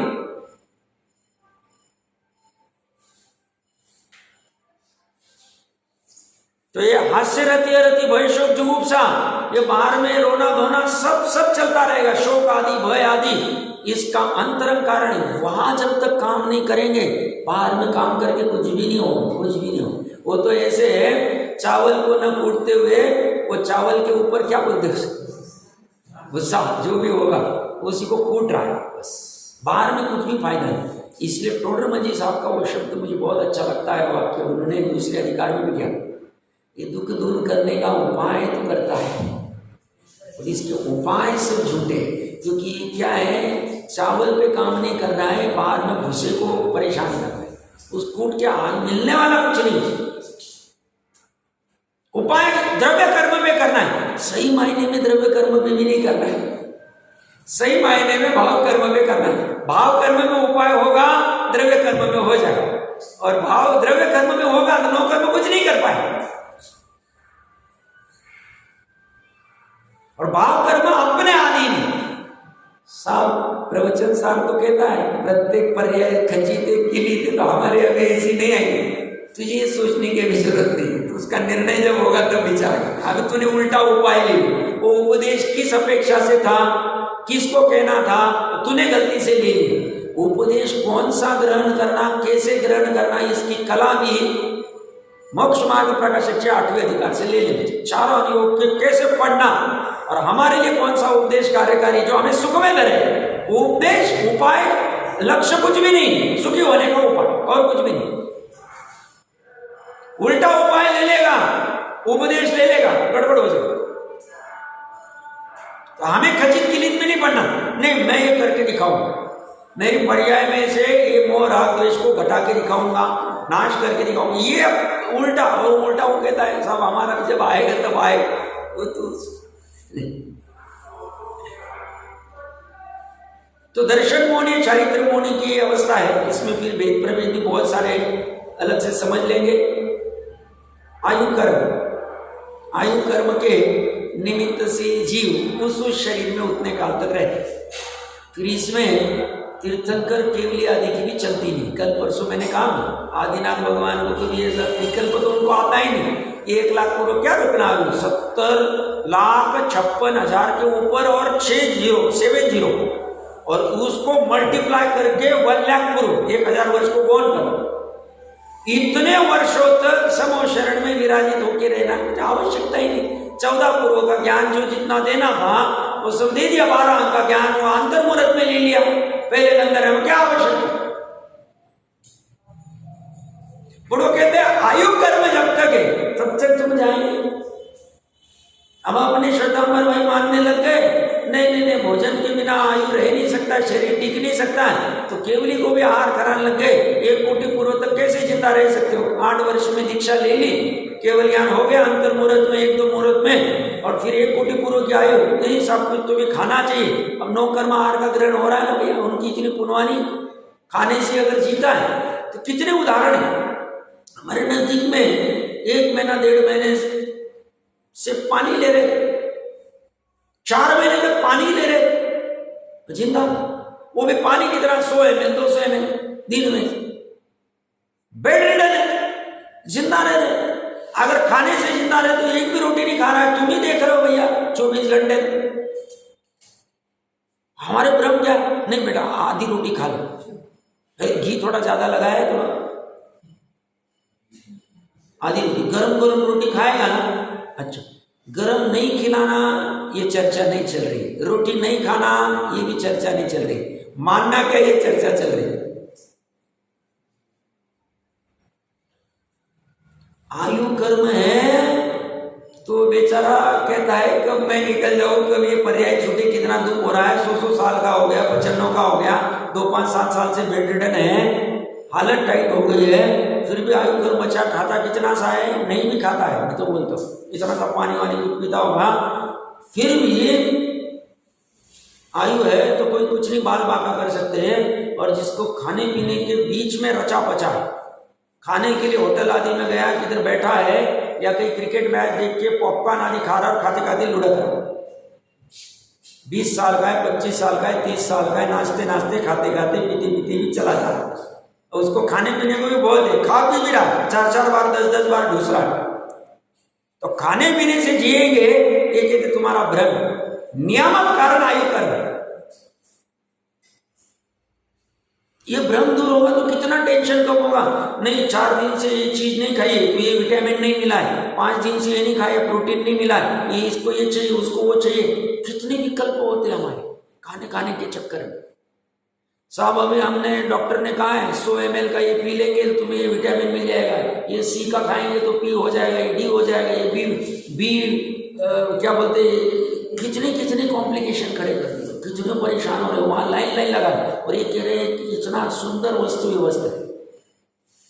तो ये हास्य रति रति भय शोक जुगुप्सा, ये बाहर में रोना धोना सब चलता रहेगा, शोक आदि भय आदि, इसका अंतरंग कारण है। वहां जब तक काम नहीं करेंगे, बाहर में काम करके कुछ भी नहीं हो, कुछ भी नहीं हो। वो तो ऐसे है, चावल को न कूटते हुए वो चावल के ऊपर क्या बोलते, गुस्सा जो भी होगा उसी को कूट रहा है, बस बाहर में कुछ भी फायदा नहीं। इसलिए टोडरमल जी साहब का वो शब्द मुझे बहुत अच्छा लगता है, वाक्य उन्होंने दूसरे अधिकार में भी किया, ये दुख दूर करने का उपाय तो करता है और इसके उपाय सब झूठे, क्योंकि क्या है, चावल पे काम नहीं कर रहा है, बाहर में भूसे को परेशान कर रहा है, उस कूट के हाल मिलने वाला कुछ नहीं। उपाय द्रव्य कर्म में करना है, सही मायने में द्रव्य कर्म में भी नहीं करना है, सही मायने में भाव कर्म में करना है। भाव कर्म में उपाय होगा, द्रव्य कर्म में हो जाएगा, और भाव द्रव्य कर्म में होगा तो नो कर्म कुछ नहीं कर पाए। और भाव कर्म अपने आदि नहीं, सब प्रवचन सार तो कहता है, प्रत्येक पर्याय खचिते किलीते, तो हमारे अभी ऐसी नहीं आई, तुझे ये सोचने की भी जरूरत नहीं, तो उसका निर्णय जब होगा तब विचार कर। अब तूने उल्टा उपाय ले, वो उपदेश किस अपेक्षा से था, किसको कहना था, तूने गलती से ले लिया। उपदेश कौन सा ग्रहण करना, कैसे ग्रहण करना, इसकी कला भी मोक्ष मार्ग प्रकाशक के 8वें अधिकार से ले लेंगे, चारों अनुयोग के कैसे पढ़ना, और हमारे लिए कौन सा उपदेश कार्यकारी जो हमें सुख में धरे। उपदेश उपाय लक्ष्य कुछ भी नहीं, सुखी होने का उपाय और कुछ भी नहीं। उल्टा उपाय ले लेगा, उपदेश ले लेगा, गड़बड़ हो जाएगा। तो हमें खचित किलित में नहीं पढ़ना, नहीं मैं ये करके दिखाऊंगा, मेरी पर्याय में से ये मोह राग द्वेष को घटा के दिखाऊंगा, नाश करके दिखाऊंगा, ये उल्टा। और उल्टा वो कहता है सब हमारा जब आएगा तब आएगा, वो तो दर्शन मोहनी चारित्र मोहनी की अवस्था है। इसमें फिर भेद प्रभेद भी बहुत सारे अलग से समझ लेंगे। आयु कर्म के निमित्त से जीव उस शरीर में उतने काल तक रहते। फिर इसमें तीर्थंकर केवली आदि की भी चलती नहीं। कल परसों मैंने कहा आदिनाथ भगवान को तो ये विकल्प तो उनको आता ही नहीं। 1 लाख पूर्व क्या रुकना, 70,56,000 के ऊपर और 7 जीरो, और उसको मल्टीप्लाई करके 1 लाख पूर्व 1000 वर्ष को कौन करो। इतने वर्षों तक समो शरण में विराजित होकर रहना कुछ आवश्यकता ही नहीं। 14 पूर्व का ज्ञान जो जितना देना था वो सब दे दिया, 12 अंक का ज्ञान वो अंतर्मुहूर्त में ले लिया, पहले अंदर है क्या आवश्यकता। बुढ़ो कहते हैं आयु कर्म जब तक है तब तक तुम जाएंगे। अब अपने श्रद्धांबर भाई मानने लग गए नहीं भोजन के बिना आयु रह नहीं सकता, शरीर टिक नहीं सकता है, तो केवली को भी आहार कराने लग गए। 1 कोटि पूर्व तक कैसे जिंदा रह सकते हो। 8 वर्ष में दीक्षा ले ली, केवल ज्ञान हो गया अंतर मुहूर्त में, 1-2 मुहूर्त में, और फिर 1 कोटि पूर्व की आयु नहीं, सब कुछ तो भी खाना चाहिए। अब 9 कर्म आहार का ग्रहण हो रहा है ना भैया, उनकी इतनी पुनवानी खाने से अगर जीता है तो कितने उदाहरण है हमारे नजदीक में। 1 महीना 1.5 महीने से पानी ले रहे, 4 महीने तक पानी ले रहे जिंदा, वो भी पानी की तरह 100 ml 200 ml दिन में, बेड रिडन है, जिंदा रह रहे। अगर खाने से जिंदा रहे तो 1 भी रोटी नहीं खा रहा है, तुम ही देख रहे हो भैया 24 घंटे। हमारे भ्रम क्या, नहीं बेटा आधी रोटी खा लो, घी थोड़ा ज्यादा लगाया है थोड़ा, आधी रोटी, गरम रोटी खाएगा ना। अच्छा, गरम नहीं खिलाना ये चर्चा नहीं चल रही, रोटी नहीं खाना ये भी चर्चा नहीं चल रही, मानना क्या ये चर्चा चल रही। आयु कर्म है तो बेचारा कहता है कब मैं निकल जाऊं, कब ये पर्याय छूटे। कितना दुख हो रहा है, 100 साल का हो गया, 95 का हो गया, 2 5 7 साल से बेड रिडन है, हालत टाइट हो गई है, फिर भी आयु कर्म बचा। खाता कितना सा है, नहीं भी खाता है, मैं तो बोलता हूँ इतना सा पानी वानी कुछ पीता होगा, फिर भी आयु है तो कोई कुछ नहीं बाल बाका कर सकते हैं। और जिसको खाने पीने के बीच में रचा पचा, खाने के लिए होटल आदि में गया, किधर बैठा है या कहीं क्रिकेट मैच देख के पॉपकॉर्न आदि खा रहा और खाते खाते लुढ़क रहा, 20 साल का है, 25 साल का है, 30 साल का है, नाचते नाचते खाते खाते पीते पीते भी चला जा रहा है। उसको खाने पीने को भी बोल दे, खा पी भी रहा, 4 बार 10 बार ढूस रहा। तो खाने पीने से जिएंगे, ये कहते तुम्हारा भ्रम। नियामक कारण आयु कर्म, ये भ्रम दूर होगा तो कितना टेंशन कम होगा। नहीं 4 दिन से ये चीज नहीं खाई तो ये विटामिन नहीं मिला है, 5 दिन से ये नहीं खाया, प्रोटीन नहीं मिला है, ये इसको ये चाहिए, उसको वो चाहिए। कितने विकल्प होते हैं हमारे खाने के चक्कर में। साहब अभी हमने डॉक्टर ने कहा है 100 ml का ये पी लेंगे तो तुम्हें ये विटामिन मिल जाएगा, ये सी का खाएंगे तो पी हो जाएगा, ये डी हो जाएगा, ये बी क्या बोलते, कितने कॉम्प्लिकेशन खड़े कर दिए, कितने परेशान हो रहे, वहाँ लाइन लगा। और ये कह रहे हैं कि इतना सुंदर वस्तु व्यवस्था है,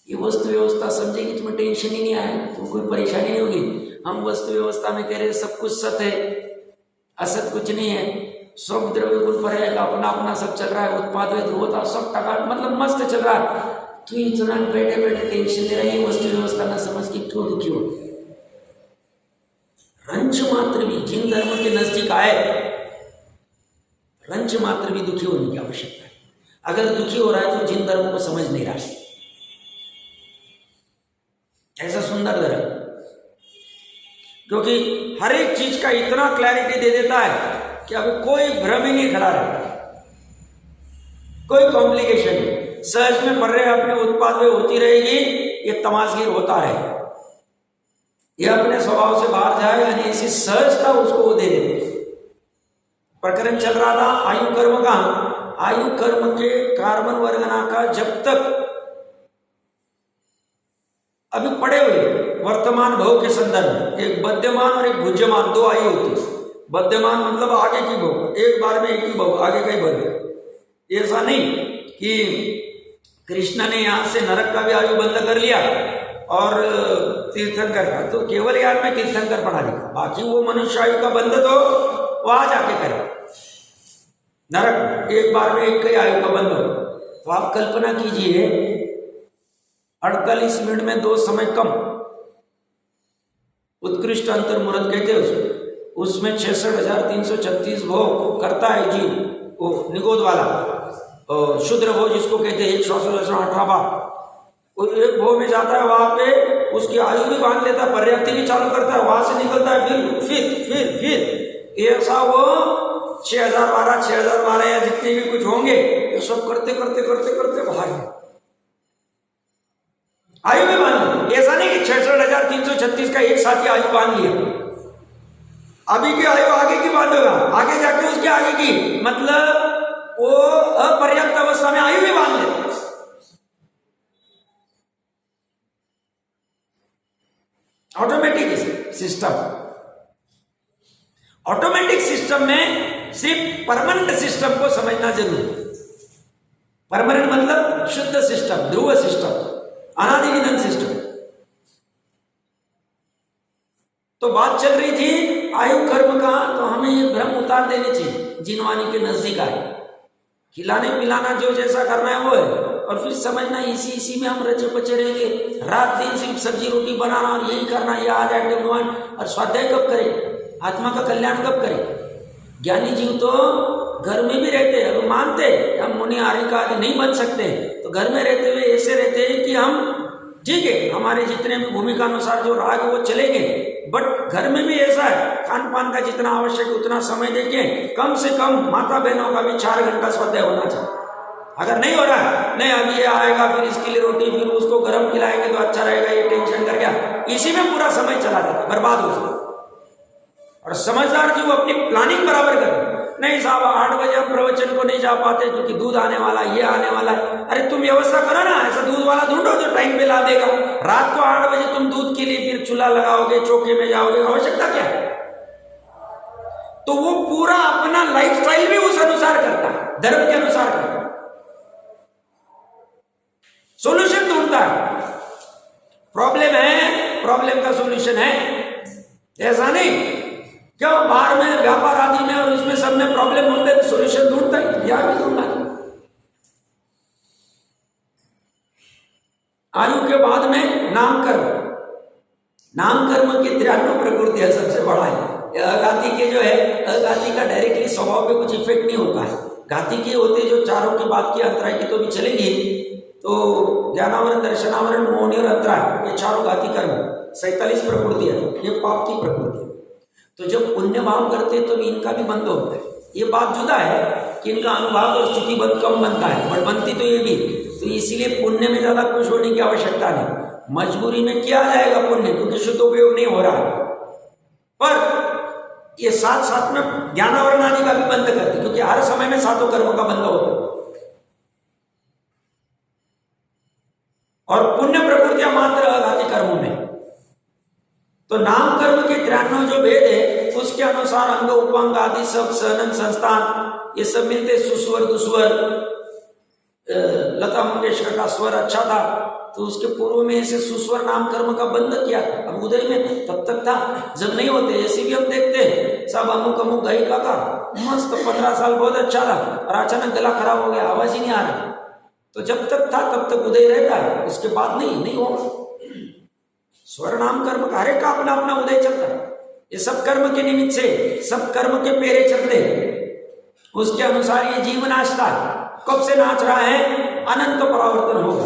ये वस्तु व्यवस्था समझे कि तुम्हें टेंशन ही नहीं आए, तुम कोई परेशानी नहीं होगी। हम वस्तु व्यवस्था में कह रहे हैं सब कुछ सत है, असत कुछ नहीं है, सब द्रव्य गुण पर है, अपना अपना सब चल रहा है, उत्पाद ध्रुवता सब टका मतलब मस्त चल रहा है। तो इतना बैठे बैठे टेंशन ले रहे हैं, वस्तु व्यवस्था न समझ के क्यों दुखी हो। रंच मात्र भी जिन धर्म के नजदीक आए, रंच मात्र भी दुखी होने की आवश्यकता है। अगर दुखी हो रहा है तो जिन धर्मों को समझ नहीं रहा है। ऐसा सुंदर धर्म, क्योंकि हर एक चीज का इतना क्लैरिटी दे देता है कि अभी कोई भ्रम ही नहीं खड़ा रहता, कोई कॉम्प्लिकेशन नहीं, सहज में पढ़ रहे अपने उत्पाद में होती रहेगी। ये तमाशगीर होता है, ये अपने स्वभाव से बाहर जाए, यानी ऐसी सहजता उसको वो दे देते। प्रकरण चल रहा था आयु कर्म का, आयु कर्म के कार्बन वर्गना का जब तक अभी पड़े हुए वर्तमान भव के संदर्भ में, एक बद्यमान और एक भुज्यमान 2 आयु होती है। बद्यमान मतलब आगे की भव, एक बार में एक ही भव, आगे का ही बद्य। ऐसा नहीं कि कृष्ण ने यहां से नरक का भी आयु बंद कर लिया और तीर्थंकर का, तो केवल यार में तीर्थंकर पढ़ा दिया, बाकी वो मनुष्य आयु का बंद तो वहां जाके करे। नरक एक बार में एक ही आयु का बंद हो। तो आप कल्पना कीजिए 48 मिनट में 2 समय कम, उत्कृष्ट अंतर्मुहूर्त कहते हैं उसमें 66,336 भोग करता है जी, वो निगोद वाला, और शुद्र भोग जिसको कहते हैं 118 बार, वो एक भोग में जाता है, वहां पे उसकी आयु भी बांध लेता है, पर्याप्ति भी चालू करता है, वहां से निकलता है, फिर ऐसा वो 6,012 या जितने भी कुछ होंगे ये सब करते बाहर आयु में बांध। ऐसा नहीं कि 66,336 का एक साथ ही आयु बांध लिया, अभी की आयु आगे की बांधेगा, आगे जाके उसके आगे की, मतलब वो अपर्याप्त अवस्था में आयु भी बांध ले। ऑटोमेटिक सिस्टम, ऑटोमेटिक सिस्टम में सिर्फ परमानेंट सिस्टम को समझना जरूरी है। परमानेंट मतलब शुद्ध सिस्टम, ध्रुव सिस्टम, अनादिविधन सिस्टम। तो बात चल रही थी आयु कर्म का, तो हमें ये भ्रम उतार देने चाहिए। जिनवानी के नजदीक आए, खिलाने पिलाना जो जैसा करना है वो है, और फिर समझना इसी में हम रचे पचे रहेंगे, रात दिन सिर्फ सब्जी रोटी बनाना और यही करना, ये आज आइटम वन, और स्वाध्याय कब करें, आत्मा का कल्याण कब करें। ज्ञानी जीव तो घर में भी रहते हैं, अब मानते हम मुनि आर्य का आदि नहीं बन सकते, तो घर में रहते हुए ऐसे रहते हैं कि हम ठीक है, हमारे जितने भी भूमिका अनुसार जो राग वो चलेंगे, बट घर में भी ऐसा है, खान पान का जितना आवश्यक है उतना समय देखें, कम से कम माता बहनों का भी 4 घंटा स्वाध्याय होना चाहिए। अगर नहीं हो रहा है, नहीं अभी ये आएगा फिर इसके लिए रोटी, फिर उसको गर्म खिलाएंगे तो अच्छा रहेगा, ये टेंशन कर गया, इसी में पूरा समय चला जाता, बर्बाद हो जाता। और समझदार जी वो अपनी प्लानिंग बराबर करे, नहीं साहब 8 बजे हम प्रवचन को नहीं जा पाते क्योंकि दूध आने वाला, ये आने वाला है। अरे तुम व्यवस्था करो ना, ऐसा दूध वाला ढूंढो जो टाइम पे ला देगा। रात को 8 बजे तुम दूध के लिए चूल्हा लगाओगे, चौके में जाओगे, आवश्यकता क्या है? तो वो पूरा अपना लाइफस्टाइल भी उस अनुसार करता है, धर्म के अनुसार करता है, सॉल्यूशन ढूंढता है। प्रॉब्लम है, प्रॉब्लम का सॉल्यूशन है, ऐसा नहीं। क्यों? बाहर में व्यापार आदि में और इसमें सब में प्रॉब्लम होते हैं, सॉल्यूशन ढूंढता है, यहां भी ढूंढना है। आयु के बाद में नाम कर्म, नाम कर्म की 93 प्रकृति सबसे बड़ा है। अघाती के जो है, अघाती का डायरेक्टली स्वभाव पे कुछ इफेक्ट नहीं होता है। घाती के होते जो चारों की बात की, अंतराय की तो भी चलेगी। तो ज्ञानावरण, दर्शनावरण, मोहनी और अंतराय, ये चारों घाती कर्म 47 प्रकृति है, ये पाप की प्रकृति है। तो जब पुण्य भाव करते तो भी इनका भी बंद होता है। ये बात जुदा है कि इनका अनुभाव और स्थिति बहुत कम बनता है, बट बनती तो ये भी। तो इसीलिए पुण्य में ज्यादा खुश होने की आवश्यकता नहीं, मजबूरी में किया जाएगा पुण्य, क्योंकि शुद्ध उपयोग नहीं हो रहा। पर ये साथ साथ में ज्ञानावरण आदि का भी बंद करते, क्योंकि हर समय में सातों कर्मों का बंद होता है। और पुण्य प्रकृतियां मात्र अघाती कर्मों में। तो नाम कर्म के 93 जो भेद है, उसके अनुसार अंग उपांग आदि सब, सहनन, संस्थान, ये सब मिलते। सुस्वर, दुस्वर, लता मंगेशकर का स्वर अच्छा था तो उसके पूर्व में ऐसे सुस्वर नाम कर्म का बंद किया था। अब उदय में तब तक था जब नहीं होते। ऐसे भी हम देखते हैं, सब अमुक अमुक गायिका का मस्त 15 साल बहुत अच्छा था और अचानक गला खराब हो गया, आवाज ही नहीं आ रहा। तो जब तक था तब तक उदय रहता है, उसके बाद नहीं होगा। स्वर नाम कर्म का हर एक का अपना अपना उदय चलता है। ये सब कर्म के निमित्त से, सब कर्म के पेरे चलते हैं, उसके अनुसार ये जीवन नाचता है। कब से नाच रहा है? अनंत परावर्तन होगा।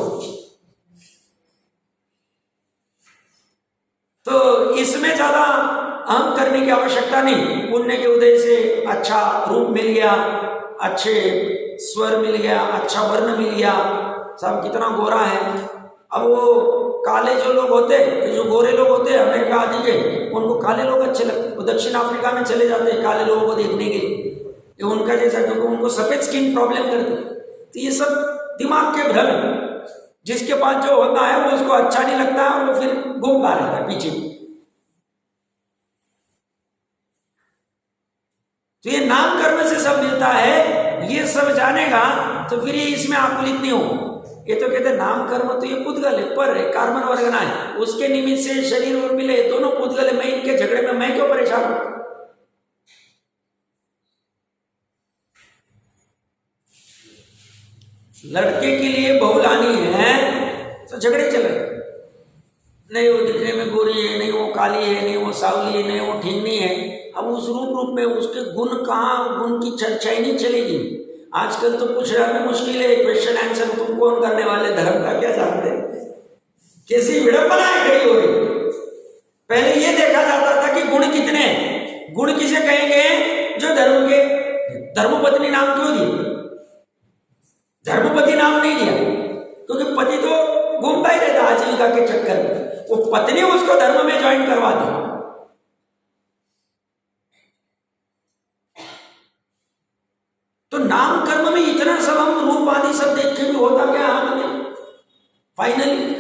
तो इसमें ज्यादा अहम करने की आवश्यकता नहीं। पुण्य के उदय से अच्छा रूप मिल गया, अच्छे स्वर मिल गया, अच्छा वर्ण मिल गया, सब कितना गोरा है। अब वो काले जो लोग होते, जो गोरे लोग होते हैं अमेरिका आदि के, उनको काले लोग अच्छे लगते। वो दक्षिण अफ्रीका में चले जाते हैं काले लोगों को देखने के लिए, ये उनका जैसा, क्योंकि उनको सफेद स्किन प्रॉब्लम करती। तो ये सब दिमाग के भ्रम है। जिसके पास जो होता है वो उसको अच्छा नहीं लगता है और वो फिर घूमता रहता है पीछे। तो ये नाम कर्म से सब मिलता है, ये सब जानेगा तो फिर ये इसमें आकुलित नहीं हो। ये तो कहते नाम कर्म तो ये पुद्गल है, पर है, कार्बन वर्गना है, उसके निमित्त से शरीर और मिले, दोनों पुद्गल है। मैं इनके झगड़े में मैं क्यों परेशान हूं? लड़के के लिए बहू लानी है तो झगड़े चल रहे, नहीं वो दिखने में गोरी है, नहीं वो काली है, नहीं वो सावली है, नहीं वो ठीकनी है। अब उस रूप में उसके गुण कहाँ, गुण की चर्चा ही नहीं चलेगी। आजकल तो पूछना भी मुश्किल है, क्वेश्चन आंसर तुम कौन करने वाले, धर्म का क्या जानते हैं? कैसी विडंबनाएं खड़ी हो रही। पहले ये देखा जाता था कि गुण कितने, गुण किसे कहेंगे? जो धर्म के। धर्मपत्नी नाम क्यों दिया? धर्मपति नाम नहीं दिया क्योंकि पति तो घूमता ही रहता आजीविका के चक्कर में, वो पत्नी उसको धर्म में ज्वाइन करवा दी। तो नाम कर्म में इतना सब हम रूप आदि सब देख के भी होता क्या हाथ में? फाइनली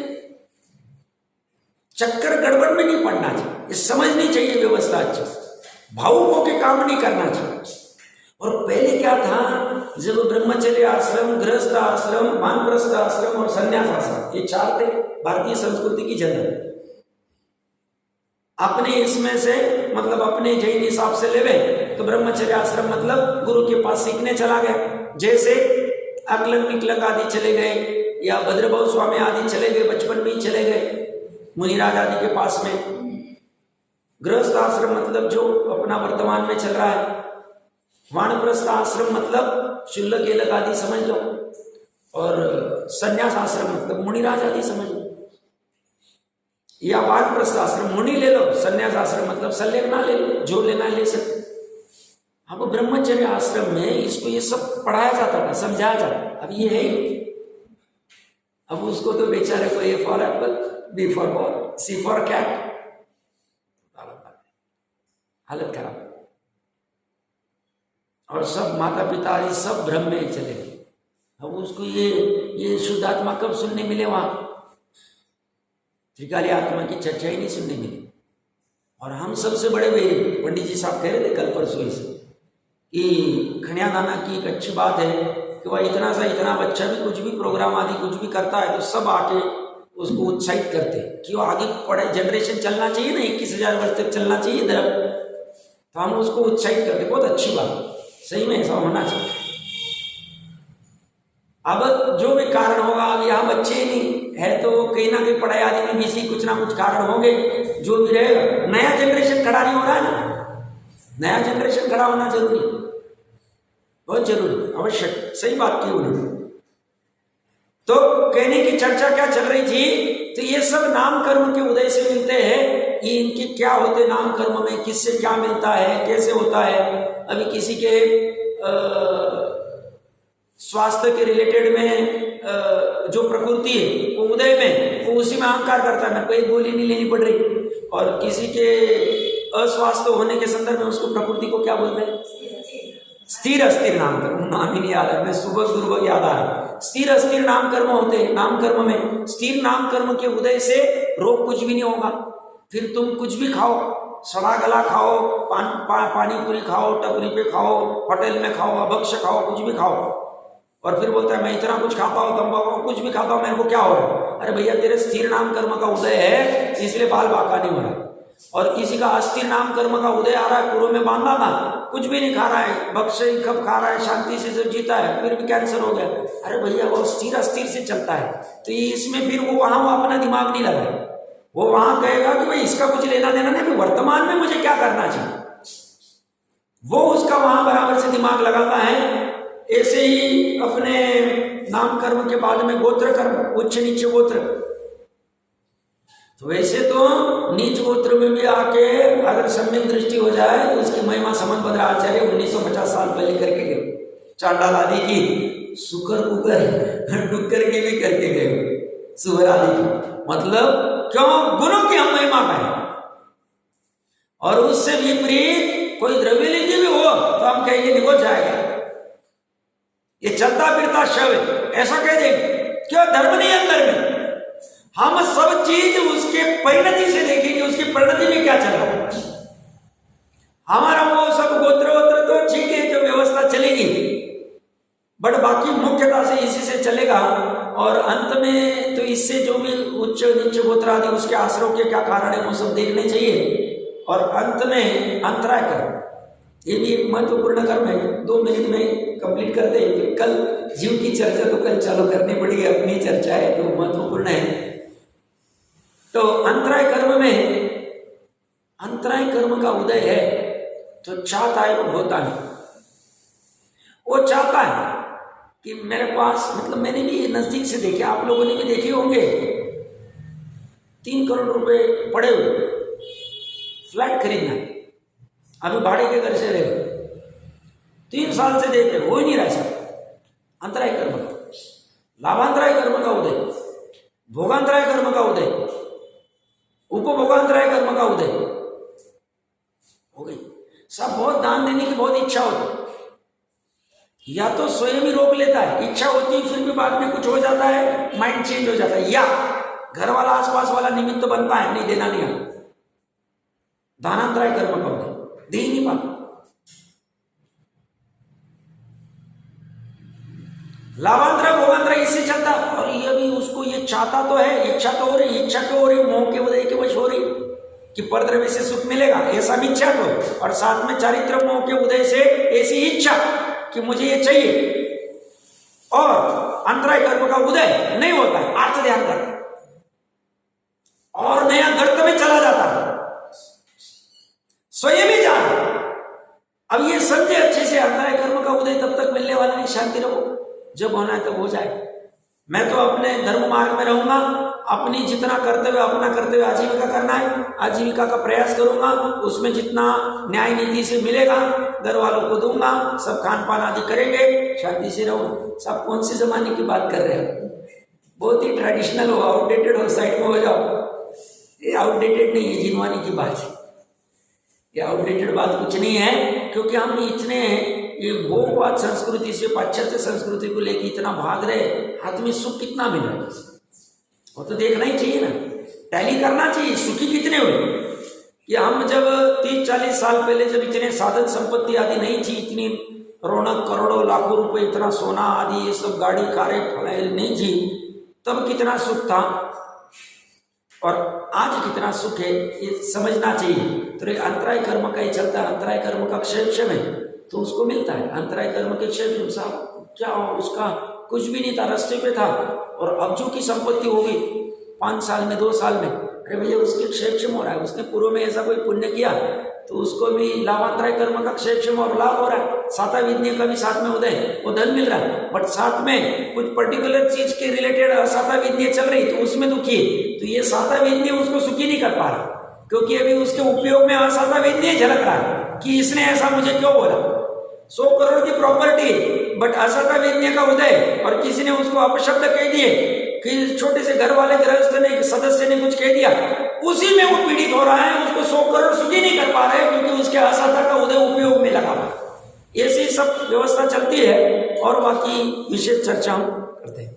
चक्कर गड़बड़ में नहीं पड़ना चाहिए, ये समझनी चाहिए व्यवस्था अच्छी, भावुकों के काम नहीं करना चाहिए। और पहले क्या था, जब ब्रह्मचर्य आश्रम, गृहस्थ आश्रम, वानप्रस्थ आश्रम और संन्यास आश्रम, ये चार थे भारतीय संस्कृति की जनरल। अपने इसमें से मतलब अपने जैन हिसाब से लेवे तो ब्रह्मचर्य आश्रम मतलब गुरु के पास सीखने चला गया, जैसे अकलन निकलक आदि चले गए या भद्रभाव स्वामी आदि चले गए, बचपन में ही चले गए मुनिराज आदि के पास में। गृहस्थ आश्रम मतलब जो अपना वर्तमान में चल रहा है। वानप्रस्थ आश्रम मतलब शुल्लक गेलक आदि समझ लो, और संन्यास आश्रम मतलब मुनिराज आदि समझ लो, या वानप्रस्थ आश्रम मुनि ले लो, संन्यास आश्रम मतलब सल्लेख ना ले लो, जो लेना ले सकते। अब ब्रह्मचर्य आश्रम में इसको ये सब पढ़ाया जाता था, समझाया जाता। अब ये है ही, अब उसको तो बेचारे को A for apple, B for ball, C for cat, हालत खराब। और सब माता पिता आदि सब भ्रम में चले गए। अब उसको ये शुद्धात्मा कब सुनने मिले वहां? त्रिकाली आत्मा की चर्चा ही नहीं सुनने मिली। और हम सबसे बड़े भाई पंडित जी साहब कह रहे थे कल परसों इसे कि खनिया नाना की एक अच्छी बात है कि वह इतना सा इतना बच्चा भी कुछ भी प्रोग्राम आदि कुछ भी करता है तो सब आके उसको उत्साहित करते हैं कि वो आगे पढ़े, जनरेशन चलना चाहिए ना, 21,000 वर्ष तक चलना चाहिए धर्म, तो हम उसको उत्साहित करते। बहुत अच्छी बात, सही में ऐसा होना चाहिए। अब जो भी कारण होगा, अब यहाँ बच्चे ही नहीं है तो कहीं ना कहीं पढ़ाई आदि में भी कुछ ना कुछ कारण होंगे, जो भी रहेगा। नया जनरेशन खड़ा नहीं हो रहा है ना, नया जनरेशन खड़ा होना जरूरी, बहुत जरूरी, आवश्यक, सही बात की उन्होंने। तो कहने की चर्चा क्या चल रही थी, तो ये सब नाम कर्म के उदय से मिलते हैं। ये इनके क्या होते नाम कर्म में, किससे क्या मिलता है, कैसे होता है। अभी किसी के स्वास्थ्य के रिलेटेड में जो प्रकृति है वो उदय में, वो उसी में अहंकार करता है, मेरे को एक गोली नहीं लेनी पड़ रही। और किसी के अस्वास्थ्य होने के संदर्भ में उसको प्रकृति को क्या बोलते हैं, स्थिर अस्थिर नाम कर्म, नाम ही नहीं याद है, मैं सुबह दुर्भग याद आ रहा। स्थिर अस्थिर नाम कर्म होते हैं। नाम कर्म में स्थिर नाम कर्म के उदय से रोग कुछ भी नहीं होगा। फिर तुम कुछ भी खाओ, सड़ा गला खाओ, पानी पूरी खाओ, टपरी पे खाओ, होटल में खाओ, अभक्ष्य खाओ, कुछ भी खाओ, और फिर बोलता है मैं इतना कुछ खाता हूँ, तंबाकू कुछ भी खाता हूँ, मेरे को क्या हो रहा है। अरे भैया तेरे स्थिर नाम कर्म का उदय है, इसलिए बाल बाका नहीं हो रहा। और किसी का अस्थिर नाम कर्म का उदय आ रहा है, पूर्व में बांधा था, कुछ भी नहीं खा रहा है, बक्से खब खा रहा है, शांति से सब जीता है, फिर भी कैंसर हो गया। अरे भैया वो स्थिर अस्थिर से चलता है, तो इसमें फिर वो वहां वो अपना दिमाग नहीं लगाए, वो वहां कहेगा कि भाई इसका कुछ लेना देना नहीं, वर्तमान में मुझे क्या करना चाहिए, वो उसका वहां बराबर से दिमाग लगाता है। ऐसे ही अपने नाम कर्म के बाद में गोत्र कर्म, उच्च नीच गोत्र, तो वैसे तो नीच गोत्र में भी आके अगर सम्यक दृष्टि हो जाए तो उसकी महिमा समन भद्राचार्य 1950 साल पहले करके गए। चांडाल आदि की, सुकर कुकर डुक्कर की भी करके गए, सुअर आदि की, मतलब क्यों, गुणों की हम महिमा करें। और उससे विपरीत कोई द्रव्य लिंग भी हो तो हम कहेंगे निकल जाएगा, ये चलता फिरता शव है, ऐसा कह देंगे। क्यों, धर्म नहीं अंदर में। हम सब चीज उसके परिणति से देखेंगे, उसकी परिणति में क्या चल रहा है। हमारा वो सब गोत्र वोत्र तो ठीक है, जो व्यवस्था चलेगी, बट बाकी मुख्यता से इसी से चलेगा। और अंत में तो इससे जो भी उच्च नीच गोत्र आदि उसके आश्रय के क्या कारण है वो सब देखने चाहिए। और अंत में अंतराय कर्म, ये भी एक महत्वपूर्ण कर्म है। 2 मिनट में कंप्लीट करते हैं, फिर कल जीव की चर्चा तो कल चालू करनी पड़ेगी, अपनी चर्चा है तो महत्वपूर्ण है। तो अंतराय कर्म में, अंतराय कर्म का उदय है तो चाहता है वो होता नहीं। वो चाहता है कि मेरे पास, मतलब मैंने भी नजदीक से देखे, आप लोगों ने भी देखे होंगे, 3 करोड़ रुपए पड़े हुए, फ्लैट खरीदना, अभी भाड़े के घर से रहे, 3 साल से देख रहे, हो ही नहीं रहा सब। अंतराय कर्म, लाभांतराय कर्म का उदय, भोगांतराय कर्म का उदय, उपभोगांतराय कर्म का उदय हो गई। सब बहुत दान देने की बहुत इच्छा होती, या तो स्वयं ही रोक लेता है, इच्छा होती है फिर भी बाद में कुछ हो जाता है, माइंड चेंज हो जाता है, या घर वाला आसपास वाला निमित्त तो बनता है, नहीं देना नहीं आता। दानांतराय कर्म का उदय, दे ही नहीं पाता। लाभांतरा भोगांतरा इससे चलता, और ये भी उसको ये चाहता तो है, इच्छा तो हो रही, इच्छा क्यों हो रही, मोह के उदय के वश हो रही कि परद्रव्य से सुख मिलेगा, ऐसा भी इच्छा तो, और साथ में चारित्र मोह के उदय से ऐसी इच्छा कि मुझे ये चाहिए। और अंतराय कर्म का उदय नहीं होता है, अर्थ ध्यान करता और नया गर्त में चला जाता है, स्वयं ही जा रहा। अब ये समझे अच्छे से, अंतराय कर्म का उदय तब तक मिलने वाला नहीं, शांति रहो, जब होना है तब हो जाए। मैं तो अपने धर्म मार्ग में रहूंगा, अपनी जितना कर्तव्य, अपना कर्तव्य आजीविका करना है, आजीविका का प्रयास करूंगा, उसमें जितना न्याय नीति से मिलेगा घर वालों को दूंगा, सब खान पान आदि करेंगे, शांति से रहो। सब कौन से जमाने की बात कर रहे हो, बहुत ही ट्रेडिशनल हो, आउटडेटेड हो, साइड में हो जाओ। ये आउटडेटेड नहीं है, जिनवानी की बात है, ये आउटडेटेड बात कुछ नहीं है। क्योंकि हम इतने ये भोगवाद संस्कृति से, पाश्चात्य संस्कृति को लेकर इतना भाग रहे, हाथ में सुख कितना मिल रहा है वो तो देखना ही चाहिए ना। टैली करना चाहिए। सुखी कितने हुए कि हम जब 30-40 साल पहले जब इतने साधन संपत्ति आदि नहीं थी, इतनी रौनक, करोड़ों लाखों रुपए, इतना सोना आदि ये सब गाड़ी कारें फलाए नहीं थी, तब कितना सुख था और आज कितना सुख है, ये समझना चाहिए। तो अंतराय कर्म का ही चलता है, अंतराय कर्म का क्षेम है तो उसको मिलता है। अंतराय कर्म के क्षेम साहब क्या हो, उसका कुछ भी नहीं था, रास्ते पे था और अब्जों की संपत्ति होगी 5 साल में, 2 साल में। अरे भैया उसके क्षेम हो रहा है, उसने पूर्व में ऐसा कोई पुण्य किया तो उसको भी लाभांतराय कर्म का क्षेम और लाभ हो रहा है। साता विद्या का भी साथ में उदय, वो धन मिल रहा है, बट साथ में कुछ पर्टिकुलर चीज के रिलेटेड साता विद्या चल रही तो उसमें दुखी है। तो ये साता विद्या उसको सुखी नहीं कर पा रहा क्योंकि अभी उसके उपयोग में असाता विद्या झलक रहा है कि इसने ऐसा मुझे क्यों बोला। 100 करोड़ की प्रॉपर्टी बट असाता विद्या का उदय और किसी ने उसको अपशब्द कह दिए कि छोटे से घर वाले गृहस्थ ने, सदस्य ने कुछ कह दिया, उसी में वो पीड़ित हो रहा है। उसको 100 करोड़ सुखी नहीं कर पा रहे क्योंकि उसके असाता का उदय उपयोग में लगा हुआ। ऐसी सब व्यवस्था चलती है और बाकी विशेष चर्चा हम करते हैं।